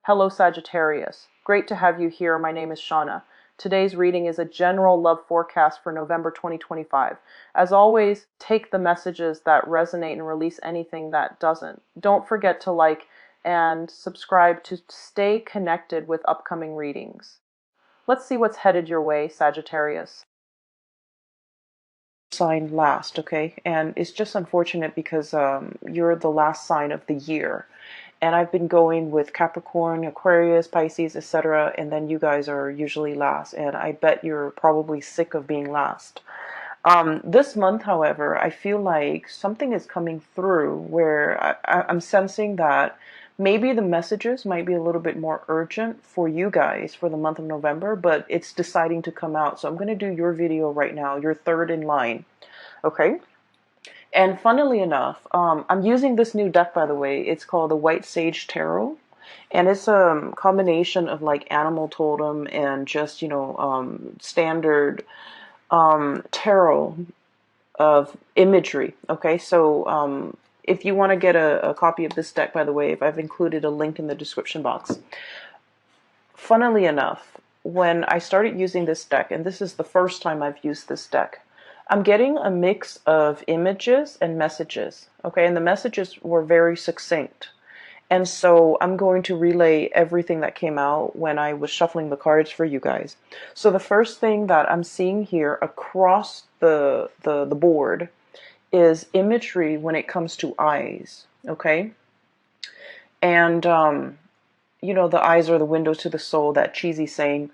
Hello Sagittarius. Great to have you here. My name is Shauna. Today's reading is a general love forecast for November 2025. As always, take the messages that resonate and release anything that doesn't. Don't forget to like and subscribe to stay connected with upcoming readings. Let's see what's headed your way, Sagittarius. Sign last, okay? And it's just unfortunate because you're the last sign of the year. And I've been going with Capricorn, Aquarius, Pisces, etc. And then you guys are usually last. And I bet you're probably sick of being last. This month, however, I feel like something is coming through where I'm sensing that maybe the messages might be a little bit more urgent for you guys for the month of November, but it's deciding to come out. So I'm going to do your video right now. You're third in line. Okay? And funnily enough, I'm using this new deck, by the way. It's called the White Sage Tarot. And it's a combination of like animal totem and just, standard tarot of imagery. Okay, so if you want to get a copy of this deck, by the way, I've included a link in the description box. Funnily enough, when I started using this deck, and this is the first time I've used this deck, I'm getting a mix of images and messages, okay? And the messages were very succinct. And so I'm going to relay everything that came out when I was shuffling the cards for you guys. So the first thing that I'm seeing here across the board is imagery when it comes to eyes, okay? And, the eyes are the windows to the soul, that cheesy saying.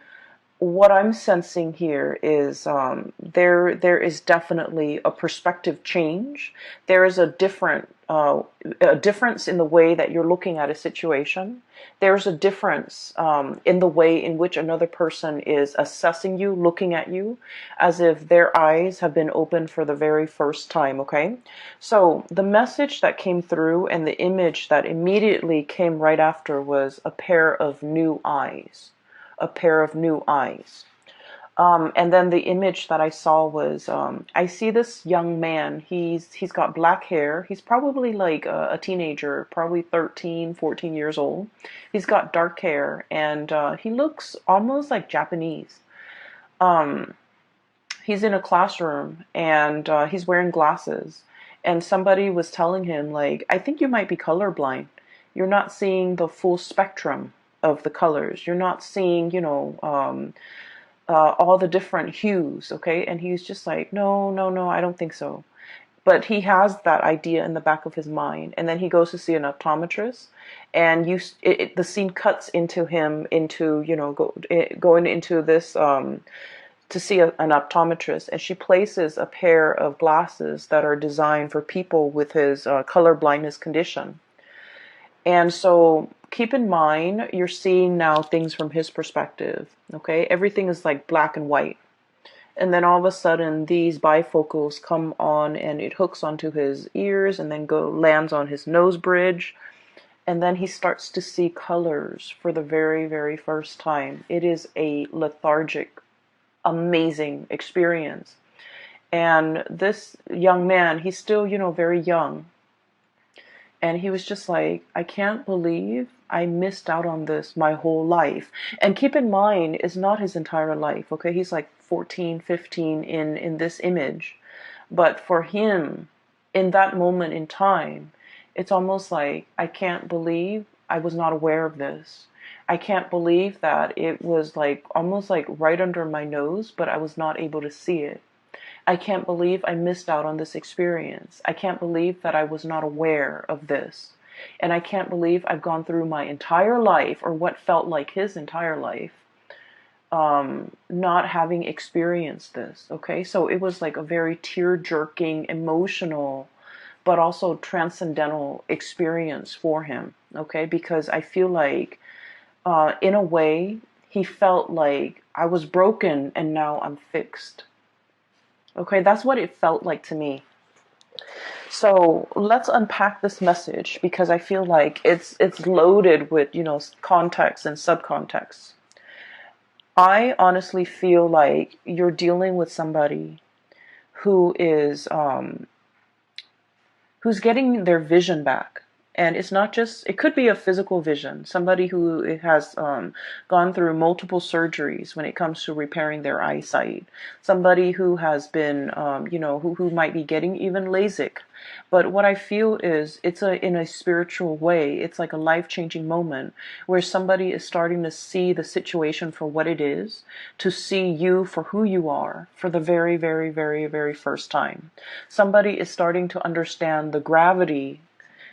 What I'm sensing here is there is definitely a perspective change. There is a difference in the way that you're looking at a situation. There's a difference in the way in which another person is assessing you, looking at you, as if their eyes have been opened for the very first time, okay? So the message that came through and the image that immediately came right after was a pair of new eyes. A pair of new eyes. And then the image that I saw was, I see this young man. He's got black hair. He's probably like a teenager, probably 13, 14 years old. He's got dark hair, and he looks almost like Japanese. He's in a classroom, and he's wearing glasses. And somebody was telling him, like, I think you might be colorblind. You're not seeing the full spectrum of the colors. You're not seeing, all the different hues, okay? And he's just like, no, I don't think so. But he has that idea in the back of his mind. And then he goes to see an optometrist, and the scene cuts into him, going into this, to see an optometrist. And she places a pair of glasses that are designed for people with his color blindness condition. And so keep in mind, you're seeing now things from his perspective, okay? Everything is like black and white. And then all of a sudden, these bifocals come on, and it hooks onto his ears and then lands on his nose bridge. And then he starts to see colors for the very, very first time. It is a lethargic, amazing experience. And this young man, he's still, very young. And he was just like, I can't believe I missed out on this my whole life. And keep in mind, it's not his entire life, okay? He's like 14, 15 in this image. But for him, in that moment in time, it's almost like, I can't believe I was not aware of this. I can't believe that it was like almost like right under my nose, but I was not able to see it. I can't believe I missed out on this experience. I can't believe that I was not aware of this. And I can't believe I've gone through my entire life, or what felt like his entire life, not having experienced this. Okay, so it was like a very tear-jerking, emotional, but also transcendental experience for him. Okay, because I feel like, in a way, he felt like I was broken and now I'm fixed. Okay, that's what it felt like to me. So let's unpack this message, because I feel like it's loaded with, context and subcontext. I honestly feel like you're dealing with somebody who is who's getting their vision back. And it's not just, it could be a physical vision, somebody who has gone through multiple surgeries when it comes to repairing their eyesight, somebody who has been, who might be getting even LASIK. But what I feel is it's in a spiritual way, it's like a life-changing moment where somebody is starting to see the situation for what it is, to see you for who you are for the very, very, very, very first time. Somebody is starting to understand the gravity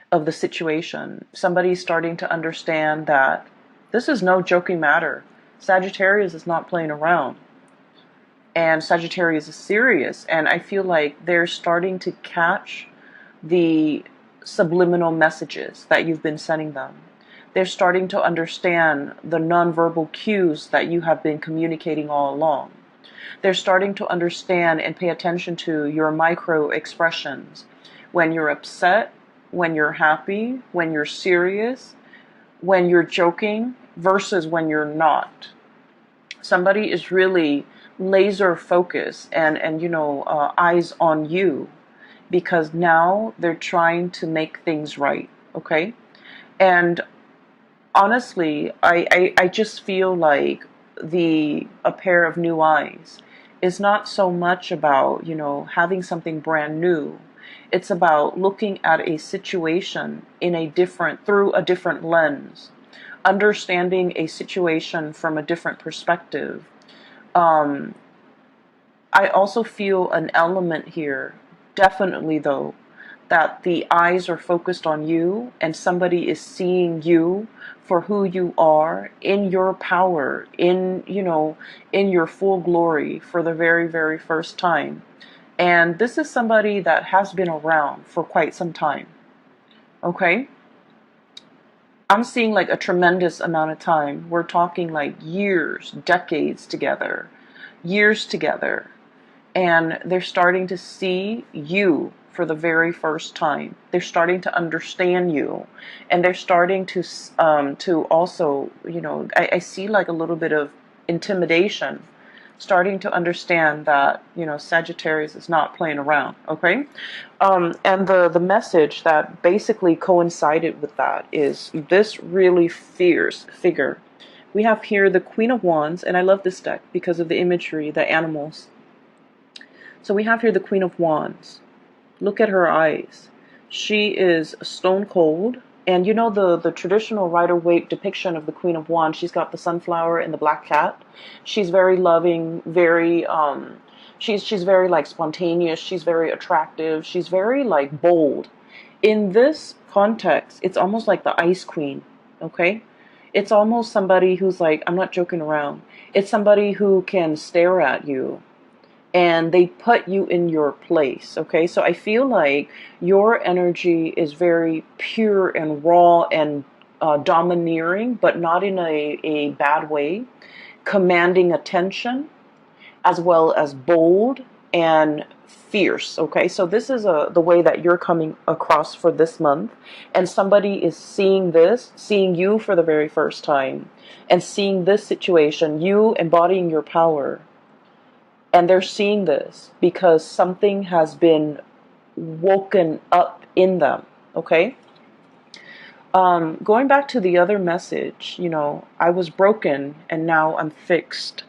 of the situation. Somebody's starting to understand that this is no joking matter. Sagittarius is not playing around. And Sagittarius is serious. And I feel like they're starting to catch the subliminal messages that you've been sending them. They're starting to understand the nonverbal cues that you have been communicating all along. They're starting to understand and pay attention to your micro expressions. When you're upset, when you're happy, when you're serious, when you're joking versus when you're not. Somebody is really laser focused and eyes on you, because now they're trying to make things right. Okay. And honestly, I just feel like a pair of new eyes is not so much about, having something brand new. It's about looking at a situation through a different lens, understanding a situation from a different perspective. Um, I also feel an element here, definitely though, that the eyes are focused on you and somebody is seeing you for who you are in your power, in your full glory for the very, very first time. And this is somebody that has been around for quite some time. Okay? I'm seeing like a tremendous amount of time. We're talking like years, decades together, years together. And they're starting to see you for the very first time. They're starting to understand you, and they're starting to also, I see like a little bit of intimidation, starting to understand that Sagittarius is not playing around. Okay, and the message that basically coincided with that is this really fierce figure. We have here the Queen of Wands, and I love this deck because of the imagery, the animals. So we have here the Queen of Wands. Look at her eyes. She is stone cold. And the traditional Rider-Waite depiction of the Queen of Wands, she's got the sunflower and the black cat. She's very loving, very she's very like spontaneous, she's very attractive, she's very like bold. In this context, it's almost like the Ice Queen, okay? It's almost somebody who's like, I'm not joking around. It's somebody who can stare at you and they put you in your place. Okay, so I feel like your energy is very pure and raw and domineering, but not in a bad way, commanding attention, as well as bold and fierce. Okay, so this is the way that you're coming across for this month, and somebody is seeing you for the very first time, and seeing this situation, you embodying your power. And they're seeing this because something has been woken up in them. Okay. Going back to the other message, I was broken and now I'm fixed.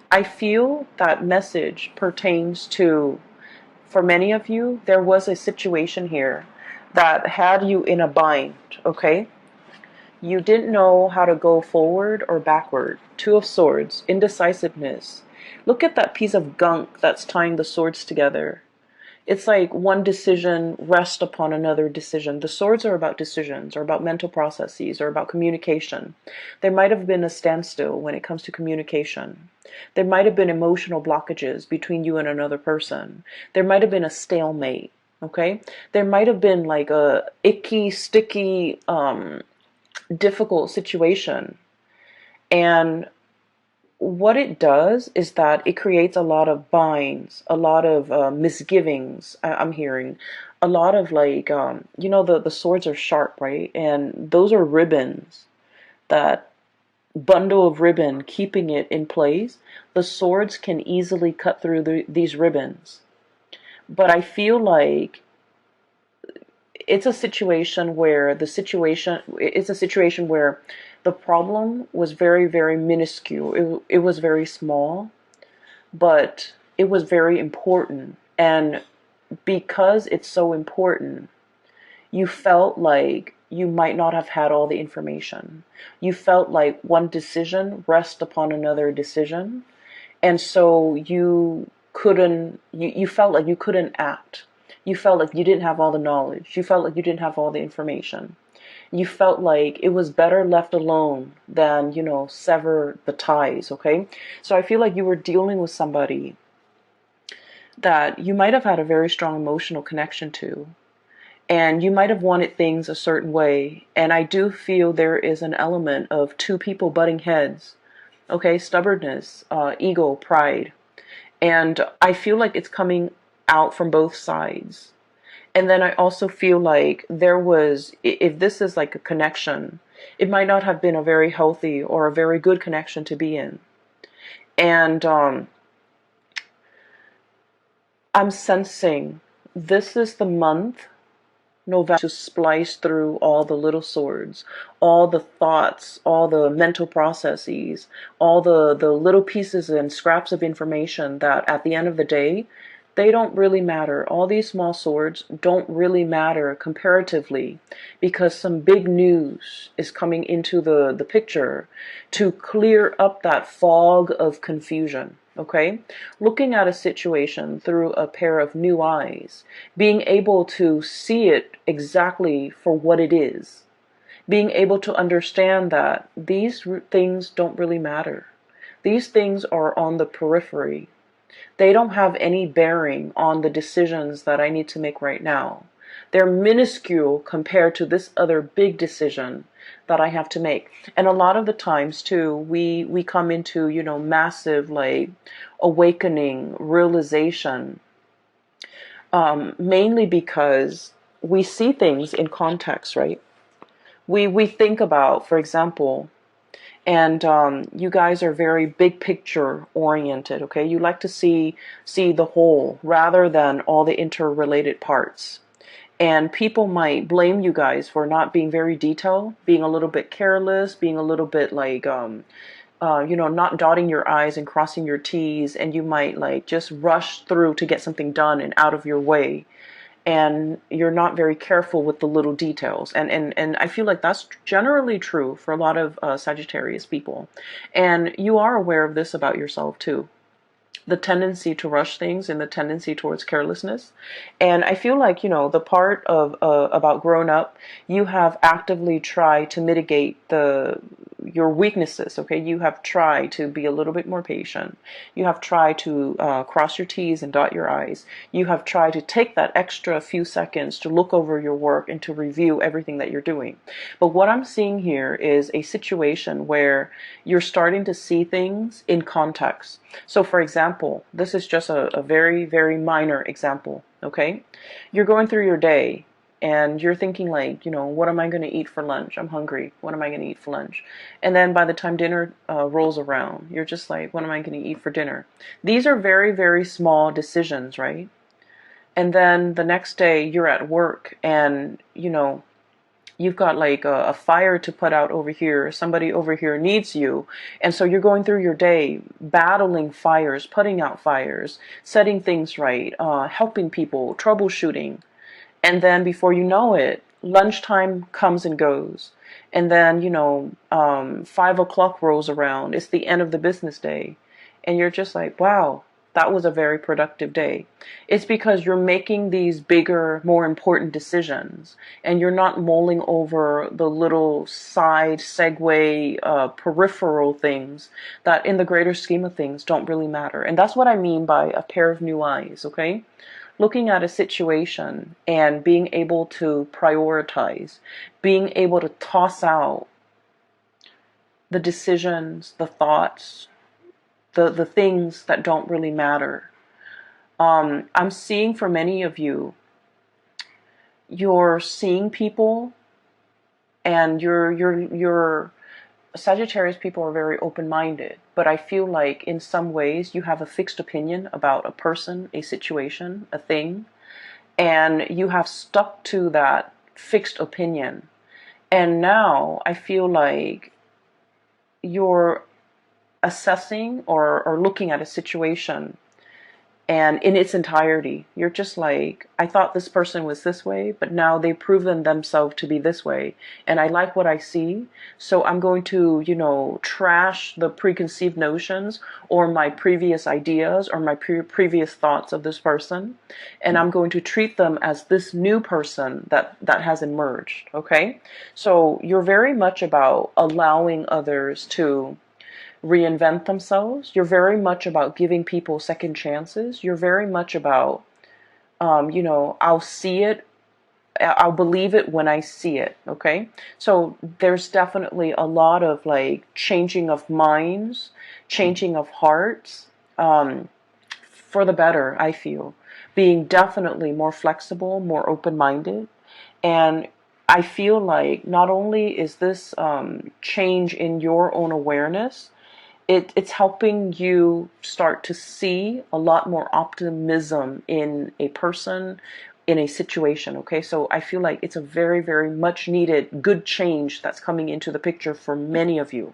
I feel that message pertains to, for many of you, there was a situation here that had you in a bind. Okay. You didn't know how to go forward or backward. Two of Swords, indecisiveness. Look at that piece of gunk that's tying the swords together. It's like one decision rests upon another decision. The swords are about decisions, or about mental processes, or about communication. There might have been a standstill when it comes to communication. There might have been emotional blockages between you and another person. There might have been a stalemate. Okay? There might have been like a icky, sticky, difficult situation. And what it does is that it creates a lot of binds, a lot of misgivings. I'm hearing a lot of like, the swords are sharp, right? And those are ribbons, that bundle of ribbon keeping it in place. The swords can easily cut through these ribbons. But I feel like it's a situation where it's a situation where the problem was very, very minuscule. It was very small, but it was very important. And because it's so important, you felt like you might not have had all the information. You felt like one decision rests upon another decision. And so you felt like you couldn't act. You felt like you didn't have all the knowledge. You felt like you didn't have all the information. You felt like it was better left alone than, sever the ties, okay? So I feel like you were dealing with somebody that you might have had a very strong emotional connection to, and you might have wanted things a certain way. And I do feel there is an element of two people butting heads, okay? Stubbornness, ego, pride. And I feel like it's coming out from both sides. And then I also feel like if this is like a connection, it might not have been a very healthy or a very good connection to be in. And I'm sensing this is the month, November, to splice through all the little swords, all the thoughts, all the mental processes, all the little pieces and scraps of information that at the end of the day, they don't really matter. All these small swords don't really matter comparatively, because some big news is coming into the picture to clear up that fog of confusion. Okay? Looking at a situation through a pair of new eyes, being able to see it exactly for what it is, being able to understand that these things don't really matter. These things are on the periphery. They don't have any bearing on the decisions that I need to make right now. They're minuscule compared to this other big decision that I have to make. And a lot of the times too, we come into, massive like awakening, realization, mainly because we see things in context, right? We think about, for example, and you guys are very big picture oriented, okay? You like to see the whole rather than all the interrelated parts. And people might blame you guys for not being very detailed, being a little bit careless, being a little bit like not dotting your I's and crossing your T's, and you might like just rush through to get something done and out of your way, and you're not very careful with the little details. And I feel like that's generally true for a lot of Sagittarius people. And you are aware of this about yourself too. The tendency to rush things and the tendency towards carelessness. And I feel like, the part of about growing up, you have actively tried to mitigate your weaknesses, okay? You have tried to be a little bit more patient. You have tried to cross your T's and dot your I's. You have tried to take that extra few seconds to look over your work and to review everything that you're doing. But what I'm seeing here is a situation where you're starting to see things in context. So for example, this is just a very, very minor example, okay? You're going through your day and you're thinking like, what am I going to eat for lunch? I'm hungry. What am I going to eat for lunch? And then by the time dinner rolls around, you're just like, what am I going to eat for dinner? These are very, very small decisions, right? And then the next day you're at work and, you've got like a fire to put out over here. Somebody over here needs you. And so you're going through your day battling fires, putting out fires, setting things right, helping people, troubleshooting. And then before you know it, lunchtime comes and goes. And then, 5 o'clock rolls around. It's the end of the business day. And you're just like, wow, that was a very productive day. It's because you're making these bigger, more important decisions, and you're not mulling over the little side segue, peripheral things that in the greater scheme of things don't really matter. And that's what I mean by a pair of new eyes, okay? Looking at a situation and being able to prioritize, being able to toss out the decisions, the thoughts, the things that don't really matter. I'm seeing for many of you, you're seeing people, and you're Sagittarius people are very open-minded, but I feel like in some ways you have a fixed opinion about a person, a situation, a thing, and you have stuck to that fixed opinion. And now I feel like you're assessing or looking at a situation and in its entirety, you're just like, I thought this person was this way, but now they've proven themselves to be this way. And I like what I see. So I'm going to, trash the preconceived notions or my previous ideas or my previous thoughts of this person. And I'm going to treat them as this new person that has emerged. Okay. So you're very much about allowing others to reinvent themselves. You're very much about giving people second chances. You're very much about, I'll see it, I'll believe it when I see it. Okay. So there's definitely a lot of like changing of minds, changing of hearts, for the better, I feel. Being definitely more flexible, more open-minded. And I feel like not only is this change in your own awareness, it's helping you start to see a lot more optimism in a person, in a situation. Okay, so I feel like it's a very, very much needed good change that's coming into the picture for many of you.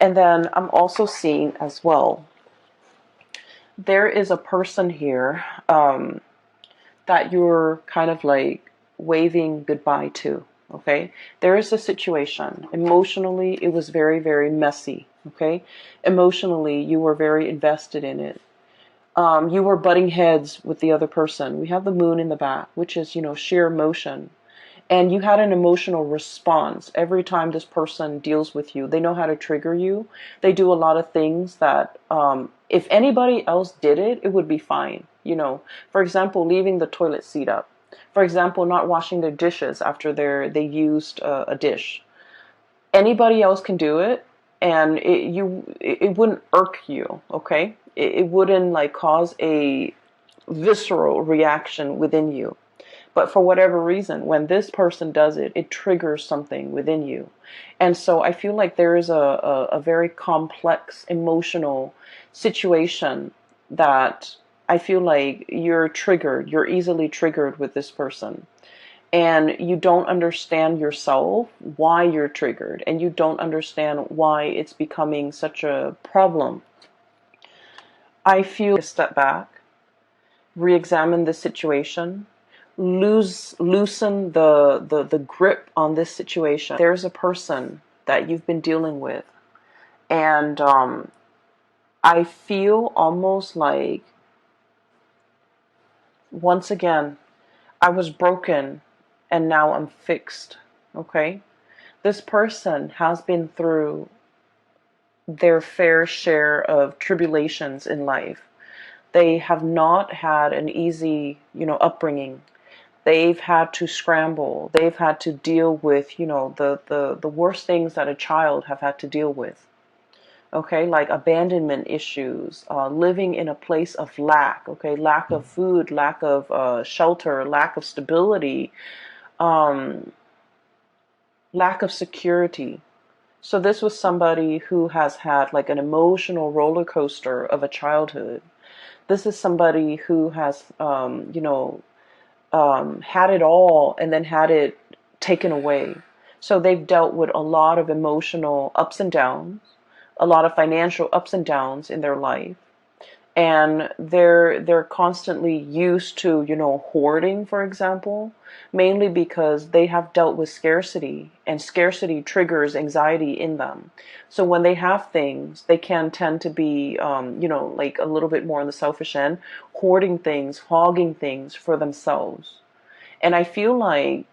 And then I'm also seeing as well, there is a person here that you're kind of like waving goodbye to. Okay, there is a situation. Emotionally, it was very, very messy. Okay, emotionally, you were very invested in it. You were butting heads with the other person. We have the moon in the back, which is, sheer emotion. And you had an emotional response every time this person deals with you. They know how to trigger you. They do a lot of things that, if anybody else did it, it would be fine. For example, leaving the toilet seat up. For example, not washing their dishes after they used a dish. Anybody else can do it, and it wouldn't irk you. Okay, it wouldn't like cause a visceral reaction within you. But for whatever reason, when this person does it, it triggers something within you. And so I feel like there is a very complex emotional situation that I feel like you're easily triggered with this person. And you don't understand yourself why you're triggered, and you don't understand why it's becoming such a problem. I feel a step back, re-examine the situation, loosen the grip on this situation. There's a person that you've been dealing with, and I feel almost like, once again, I was broken and now I'm fixed. Okay, this person has been through their fair share of tribulations in life. They have not had an easy, upbringing. They've had to scramble. They've had to deal with, the worst things that a child have had to deal with. Okay, like abandonment issues, living in a place of lack. Okay, lack of food, lack of shelter, lack of stability, um, lack of security. So this was somebody who has had like an emotional roller coaster of a childhood. This is somebody who has, had it all and then had it taken away. So they've dealt with a lot of emotional ups and downs, a lot of financial ups and downs in their life. And they're constantly used to, hoarding, for example, mainly because they have dealt with scarcity, and scarcity triggers anxiety in them. So when they have things, they can tend to be, like a little bit more on the selfish end, hoarding things, hogging things for themselves. And I feel like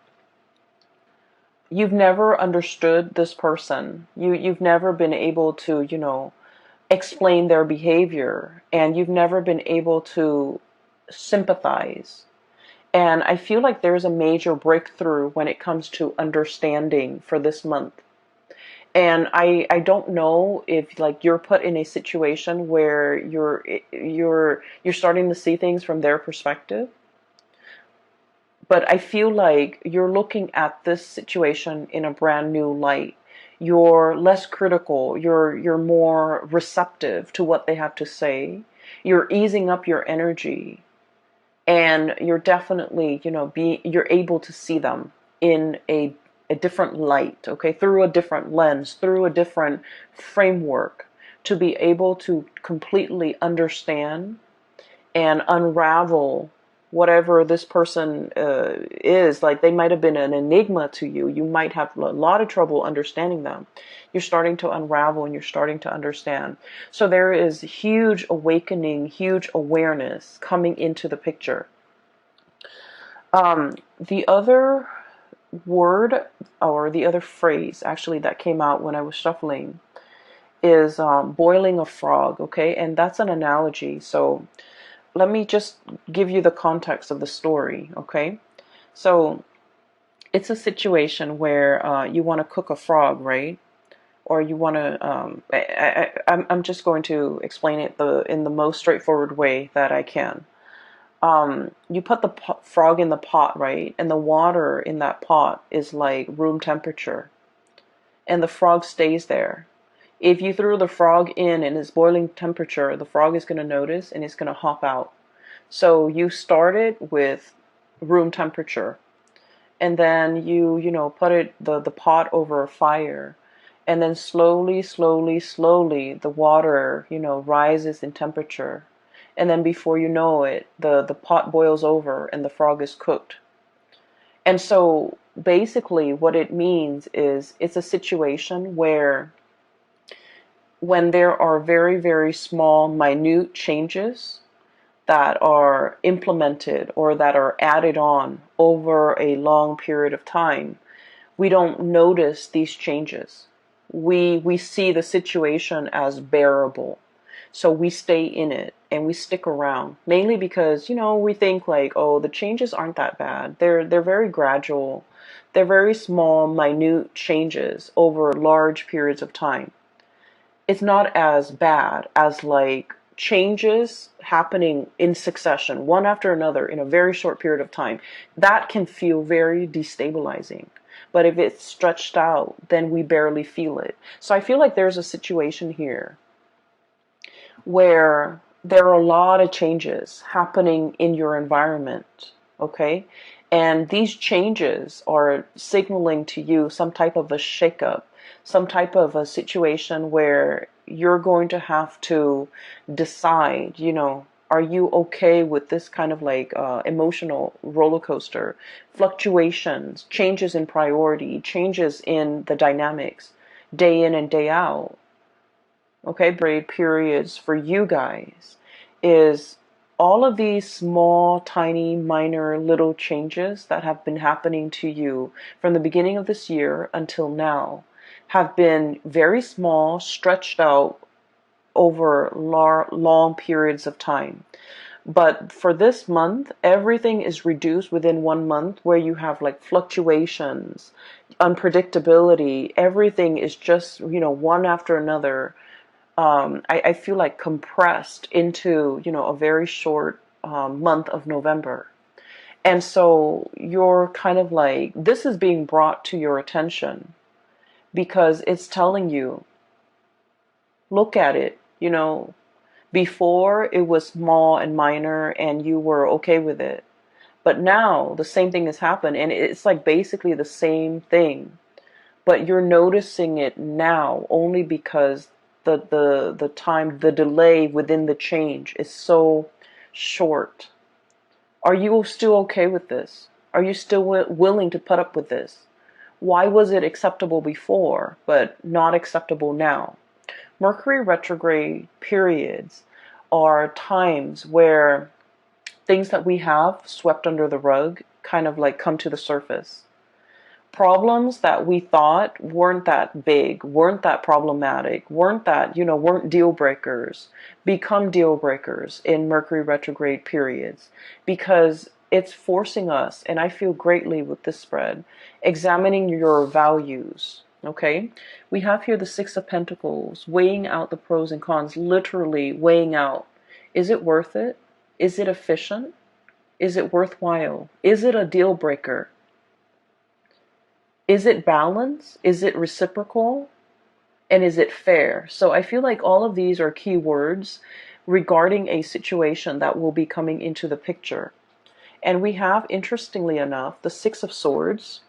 you've never understood this person. You've never been able to, explain their behavior, and you've never been able to sympathize. And I feel like there's a major breakthrough when it comes to understanding for this month. And I don't know if like you're put in a situation where you're starting to see things from their perspective, but I feel like you're looking at this situation in a brand new light. You're less critical. You're more receptive to what they have to say. You're easing up your energy. and you're definitely, you're able to see them in a different light, okay, through a different lens, through a different framework, to be able to completely understand and unravel whatever this person is. Like, they might have been an enigma to you. You might have a lot of trouble understanding them. You're starting to unravel and you're starting to understand. So there is huge awakening, huge awareness coming into the picture. The other word, or the other phrase actually, that came out when I was shuffling is boiling a frog, okay? And that's an analogy. So let me just give you the context of the story, okay? So it's a situation where you want to cook a frog, right? Or you want to, I'm just going to explain it in the most straightforward way that I can. You put the frog in the pot, right? And the water in that pot is like room temperature. And the frog stays there. If you threw the frog in and it's boiling temperature, the frog is going to notice and it's going to hop out. So you started with room temperature, and then you put the pot over a fire, and then slowly, slowly, slowly the water, rises in temperature. And then before you know it, the pot boils over and the frog is cooked. And so basically what it means is, it's a situation where, when there are very, very small, minute changes that are implemented or that are added on over a long period of time, we don't notice these changes. We see the situation as bearable. So we stay in it and we stick around, mainly because, we think like, oh, the changes aren't that bad. They're very gradual. They're very small, minute changes over large periods of time. It's not as bad as like changes happening in succession, one after another, in a very short period of time. That can feel very destabilizing. But if it's stretched out, then we barely feel it. So I feel like there's a situation here where there are a lot of changes happening in your environment, okay? And these changes are signaling to you some type of a shakeup, some type of a situation where you're going to have to decide, are you okay with this kind of like emotional roller coaster, fluctuations, changes in priority, changes in the dynamics, day in and day out? Okay, braid periods for you guys is all of these small, tiny, minor, little changes that have been happening to you from the beginning of this year until now have been very small, stretched out over long periods of time. But for this month, everything is reduced within 1 month, where you have like fluctuations, unpredictability. Everything is just, one after another. I feel like compressed into, a very short month of November. And so you're kind of like, this is being brought to your attention because it's telling you, look at it, before it was small and minor and you were okay with it. But now the same thing has happened and it's like basically the same thing. But you're noticing it now only because the time, the delay within the change is so short. Are you still okay with this? Are you still willing to put up with this? Why was it acceptable before but not acceptable now? Mercury retrograde periods are times where things that we have swept under the rug kind of like come to the surface. Problems that we thought weren't that big, weren't that problematic, weren't deal breakers, become deal breakers in Mercury retrograde periods, because it's forcing us, and I feel greatly with this spread, examining your values. Okay, we have here the Six of Pentacles, weighing out the pros and cons, literally weighing out. Is it worth it? Is it efficient? Is it worthwhile? Is it a deal breaker? Is it balanced? Is it reciprocal? And is it fair? So I feel like all of these are key words regarding a situation that will be coming into the picture. And we have, interestingly enough, the Six of Swords.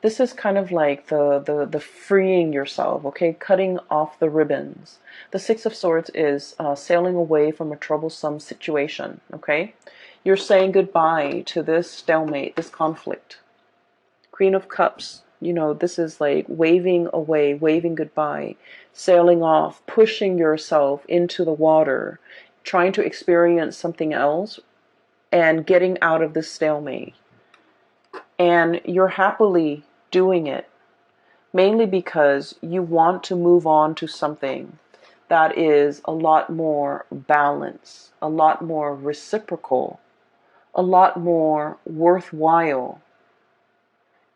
This is kind of like the freeing yourself, okay? Cutting off the ribbons. The Six of Swords is sailing away from a troublesome situation, okay? You're saying goodbye to this stalemate, this conflict. Queen of Cups, this is like waving away, waving goodbye, sailing off, pushing yourself into the water, trying to experience something else, and getting out of this stalemate. And you're happily doing it, mainly because you want to move on to something that is a lot more balanced, a lot more reciprocal, a lot more worthwhile.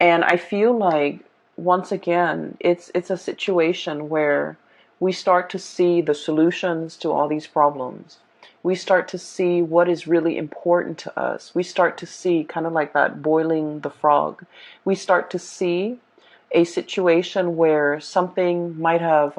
And I feel like, once again, it's a situation where we start to see the solutions to all these problems. We start to see what is really important to us. We start to see, kind of like that boiling the frog, we start to see a situation where something might have,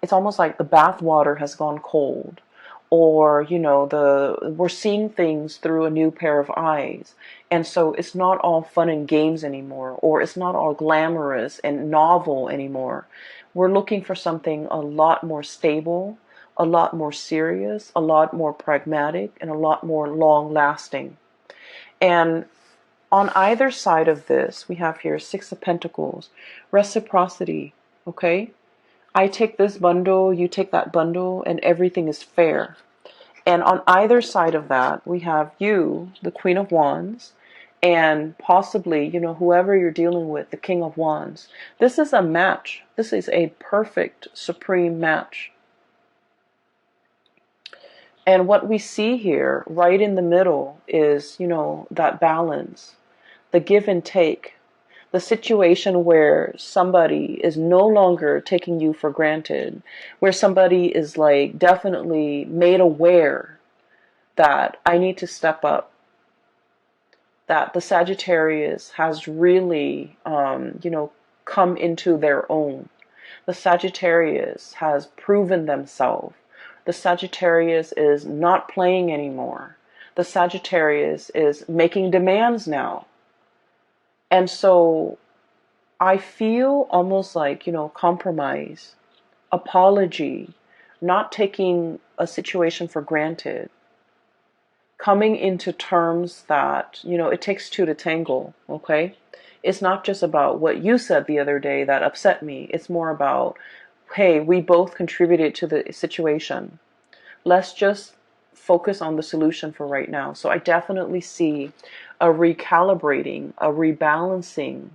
it's almost like the bath water has gone cold, or we're seeing things through a new pair of eyes, and so it's not all fun and games anymore, or it's not all glamorous and novel anymore. We're looking for something a lot more stable, a lot more serious, a lot more pragmatic, and a lot more long lasting. And on either side of this, we have here Six of Pentacles, reciprocity, okay? I take this bundle, you take that bundle, and everything is fair. And on either side of that, we have you, the Queen of Wands, and possibly, whoever you're dealing with, the King of Wands. This is a match. This is a perfect, supreme match. And what we see here, right in the middle, is, that balance, the give and take, the situation where somebody is no longer taking you for granted, where somebody is like definitely made aware that I need to step up, that the Sagittarius has really, come into their own. The Sagittarius has proven themselves. The Sagittarius is not playing anymore. The Sagittarius is making demands now. And so I feel almost like, compromise, apology, not taking a situation for granted, coming into terms that, it takes two to tangle, okay? It's not just about what you said the other day that upset me. It's more about, hey, we both contributed to the situation. Let's just focus on the solution for right now. So I definitely see a recalibrating, a rebalancing,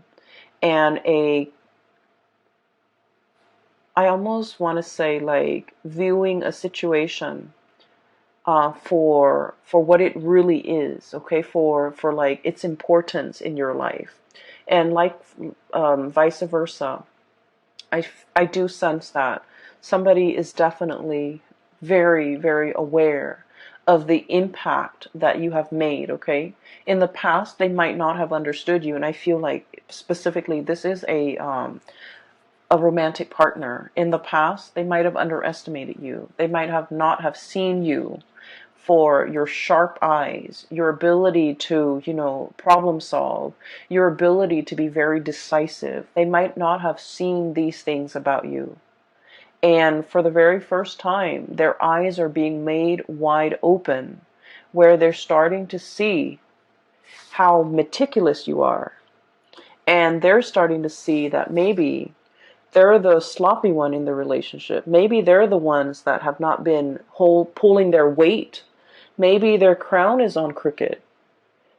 and I almost want to say like viewing a situation for what it really is, okay, for like its importance in your life, and like vice versa. I do sense that somebody is definitely very, very aware of the impact that you have made, okay? In the past, they might not have understood you, and I feel like specifically this is a romantic partner. In the past, they might have underestimated you. They might have not have seen you for your sharp eyes, your ability to, problem solve, your ability to be very decisive. They might not have seen these things about you. And for the very first time, their eyes are being made wide open, where they're starting to see how meticulous you are. And they're starting to see that maybe they're the sloppy one in the relationship. Maybe they're the ones that have not been pulling their weight. Maybe their crown is on crooked.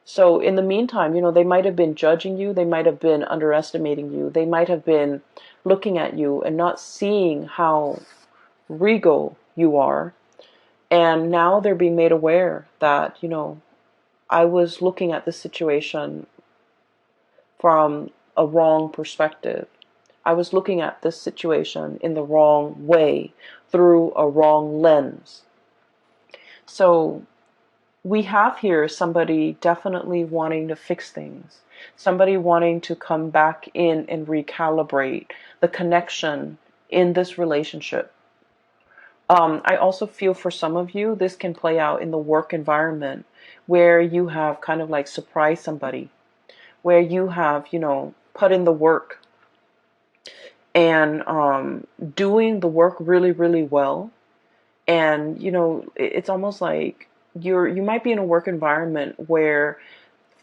So in the meantime, they might have been judging you. They might have been underestimating you. They might have been looking at you and not seeing how regal you are. And now they're being made aware that, I was looking at this situation from a wrong perspective. I was looking at this situation in the wrong way, through a wrong lens. So we have here somebody definitely wanting to fix things, somebody wanting to come back in and recalibrate the connection in this relationship. I also feel for some of you, this can play out in the work environment where you have kind of like surprised somebody, where you have, put in the work and doing the work really, really well. And, it's almost like you might be in a work environment where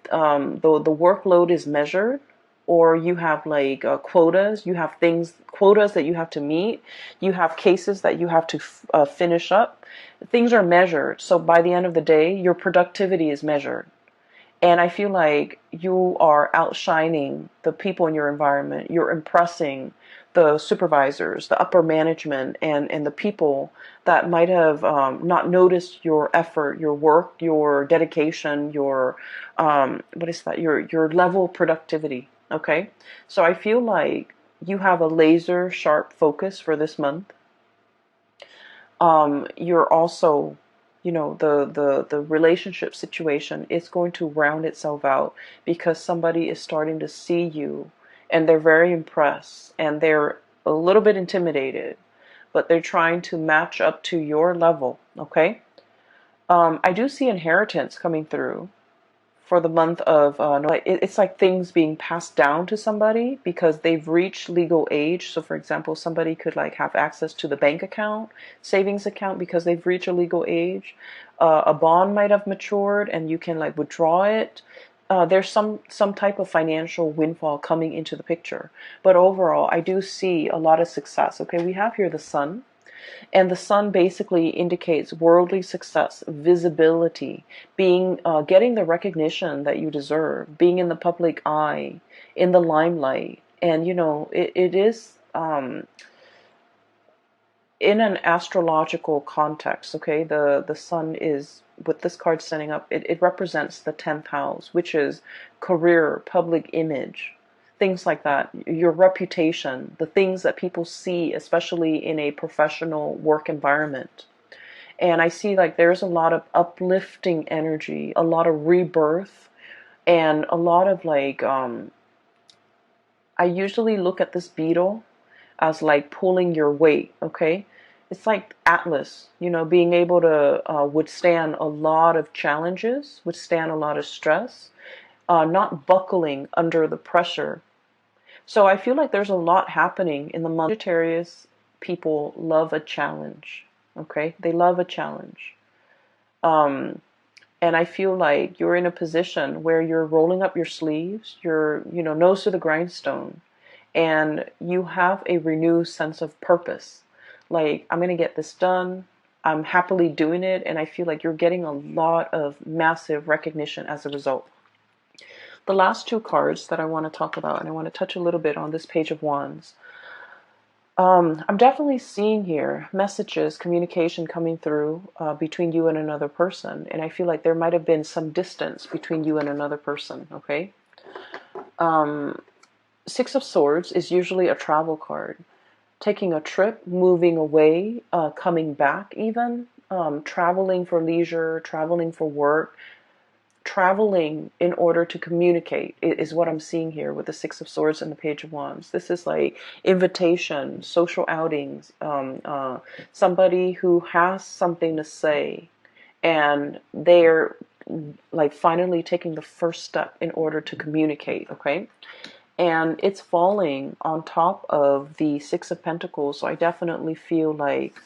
the workload is measured, or you have like quotas. You have quotas that you have to meet. You have cases that you have to finish up. Things are measured. So by the end of the day, your productivity is measured. And I feel like you are outshining the people in your environment. You're impressing the supervisors, the upper management, and the people that might have not noticed your effort, your work, your dedication, your what is that? Your level of productivity. Okay, so I feel like you have a laser sharp focus for this month. You're also, the relationship situation is going to round itself out because somebody is starting to see you and they're very impressed and they're a little bit intimidated, but they're trying to match up to your level. Okay. I do see inheritance coming through for the month of it's like things being passed down to somebody because they've reached legal age. So for example, somebody could like have access to the bank account, savings account, because they've reached a legal age. A bond might have matured and you can like withdraw it. There's some type of financial windfall coming into the picture, but overall I do see a lot of success. Okay, we have here the sun. And the sun basically indicates worldly success, visibility, being getting the recognition that you deserve, being in the public eye, in the limelight. And it is in an astrological context. Okay, the sun is, with this card standing up, it represents the 10th house, which is career, public image, things like that, your reputation, the things that people see, especially in a professional work environment. And I see like there's a lot of uplifting energy, a lot of rebirth, and a lot of like I usually look at this beetle as like pulling your weight. Okay, it's like Atlas, being able to withstand a lot of challenges, withstand a lot of stress, not buckling under the pressure. So I feel like there's a lot happening in the month. Sagittarius people love a challenge. Okay, they love a challenge. Um, and I feel like you're in a position where you're rolling up your sleeves, you're, nose to the grindstone, and you have a renewed sense of purpose. Like, I'm going to get this done. I'm happily doing it. And I feel like you're getting a lot of massive recognition as a result. The last two cards that I want to talk about, and I want to touch a little bit on this Page of Wands. I'm definitely seeing here messages, communication coming through between you and another person. And I feel like there might have been some distance between you and another person, okay? Six of Swords is usually a travel card. Taking a trip, moving away, coming back even, traveling for leisure, traveling for work, traveling in order to communicate is what I'm seeing here with the Six of Swords and the Page of Wands. This is like invitation, social outings, somebody who has something to say, and they're like finally taking the first step in order to communicate, okay? And it's falling on top of the Six of Pentacles, so I definitely feel like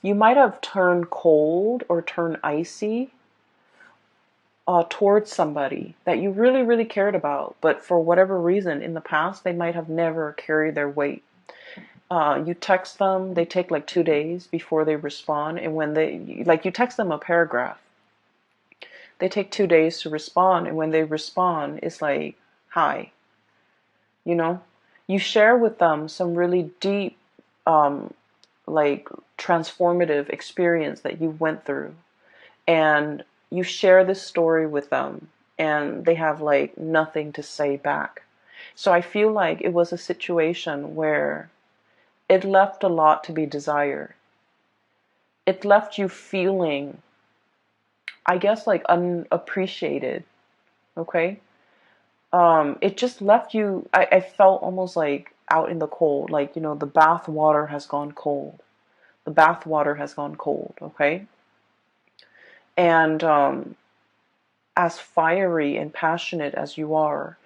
you might have turned cold or turned icy towards somebody that you really, really cared about, but for whatever reason in the past, they might have never carried their weight. You text them, they take like 2 days before they respond, and when you text them a paragraph, they take 2 days to respond, and when they respond, it's like, hi, you share with them some really deep, like transformative experience that you went through, and you share this story with them and they have like nothing to say back. So I feel like it was a situation where it left a lot to be desired. It left you feeling, I guess, like unappreciated. Okay. It just left you, I felt almost like out in the cold, like, the bath water has gone cold. The bath water has gone cold, okay? And as fiery and passionate as you are,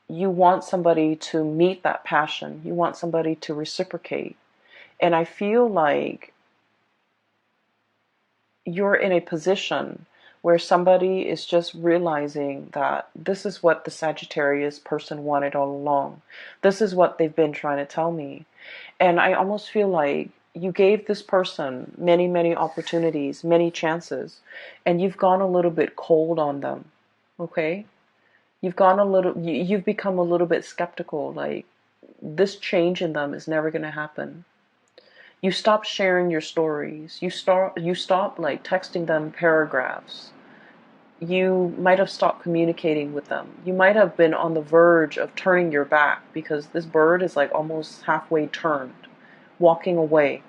you want somebody to meet that passion. You want somebody to reciprocate. And I feel like you're in a position where somebody is just realizing that this is what the Sagittarius person wanted all along. This is what they've been trying to tell me. And I almost feel like you gave this person many, many opportunities, many chances, and you've gone a little bit cold on them. Okay? You've become a little bit skeptical, like this change in them is never going to happen. You stop sharing your stories. You stop like texting them paragraphs. You might have stopped communicating with them. You might have been on the verge of turning your back because this bird is like almost halfway turned, walking away.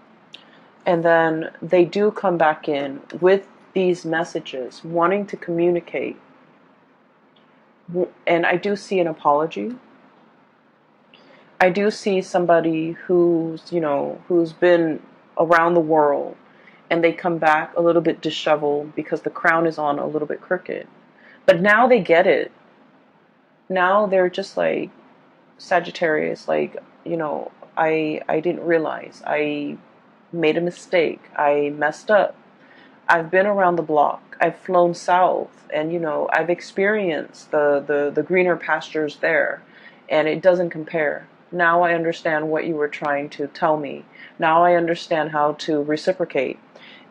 And then they do come back in with these messages, wanting to communicate. And I do see an apology. I do see somebody who's been around the world and they come back a little bit disheveled because the crown is on a little bit crooked. But now they get it. Now they're just like Sagittarius, like, I didn't realize. I made a mistake. I messed up. I've been around the block. I've flown south and I've experienced the greener pastures there, and it doesn't compare. Now I understand what you were trying to tell me. Now I understand how to reciprocate.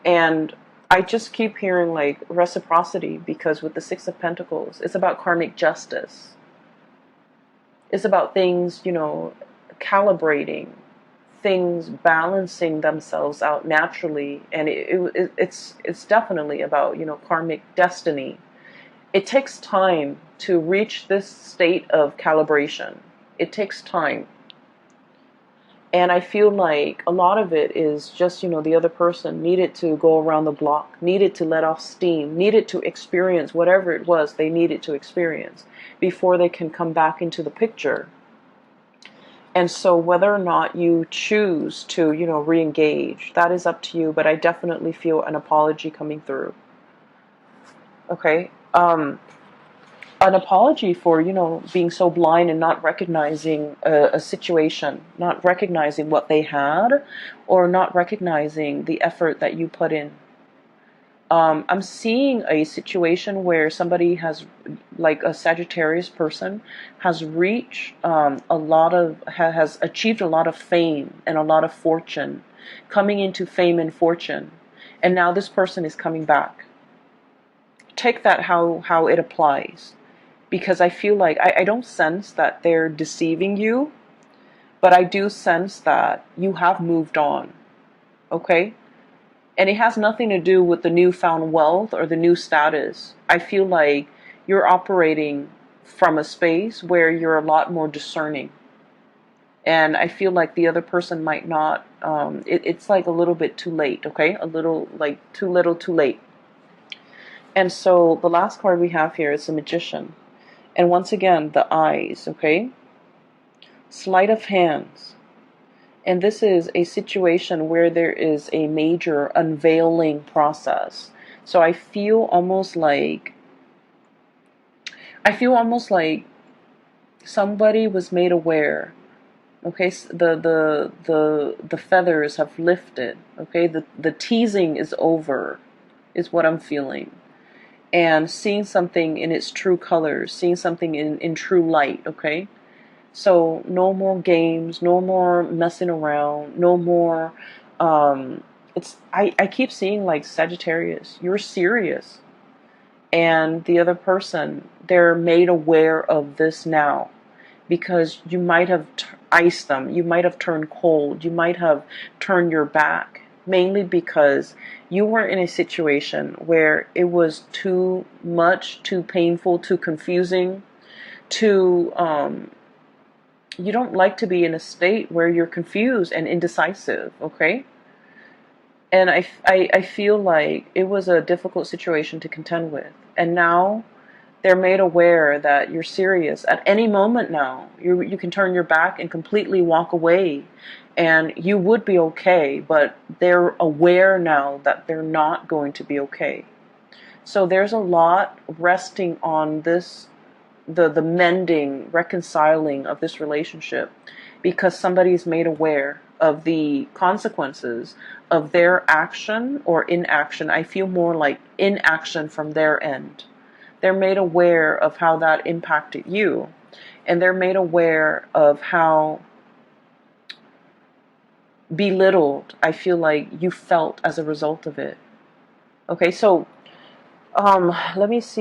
And I just keep hearing like reciprocity because with the Six of Pentacles, it's about karmic justice. It's about things, calibrating, things balancing themselves out naturally, and it's definitely about karmic destiny. It takes time to reach this state of calibration. It takes time. And I feel like a lot of it is just, the other person needed to go around the block, needed to let off steam, needed to experience whatever it was they needed to experience before they can come back into the picture. And so whether or not you choose to, re-engage, that is up to you, but I definitely feel an apology coming through. Okay? An apology for, being so blind and not recognizing a situation, not recognizing what they had, or not recognizing the effort that you put in. I'm seeing a situation where somebody has, like a Sagittarius person, has reached has achieved a lot of fame and a lot of fortune, coming into fame and fortune, and now this person is coming back. Take that how it applies, because I feel like I don't sense that they're deceiving you, but I do sense that you have moved on. Okay? And it has nothing to do with the newfound wealth or the new status. I feel like you're operating from a space where you're a lot more discerning. And I feel like the other person might not, it's like a little bit too late, okay? A little, like too little, too late. And so the last card we have here is the Magician. And once again, the eyes, okay? Sleight of hands. And this is a situation where there is a major unveiling process. So I feel almost like somebody was made aware. Okay, the feathers have lifted. Okay, the teasing is over, is what I'm feeling. And seeing something in its true colors, seeing something in true light, okay? So no more games, no more messing around, no more, I keep seeing like Sagittarius, you're serious. And the other person, they're made aware of this now because you might have iced them, you might have turned cold, you might have turned your back, mainly because you were in a situation where it was too much, too painful, too confusing, too, you don't like to be in a state where you're confused and indecisive, okay? And I feel like it was a difficult situation to contend with. And now They're made aware that you're serious. At any moment now, you can turn your back and completely walk away, and you would be okay, but they're aware now that they're not going to be okay. So there's a lot resting on this, the mending, reconciling of this relationship, because somebody's made aware of the consequences of their action or inaction. I feel more like inaction from their end. They're made aware of how that impacted you, and they're made aware of how belittled I feel like you felt as a result of it. Okay, so let me see.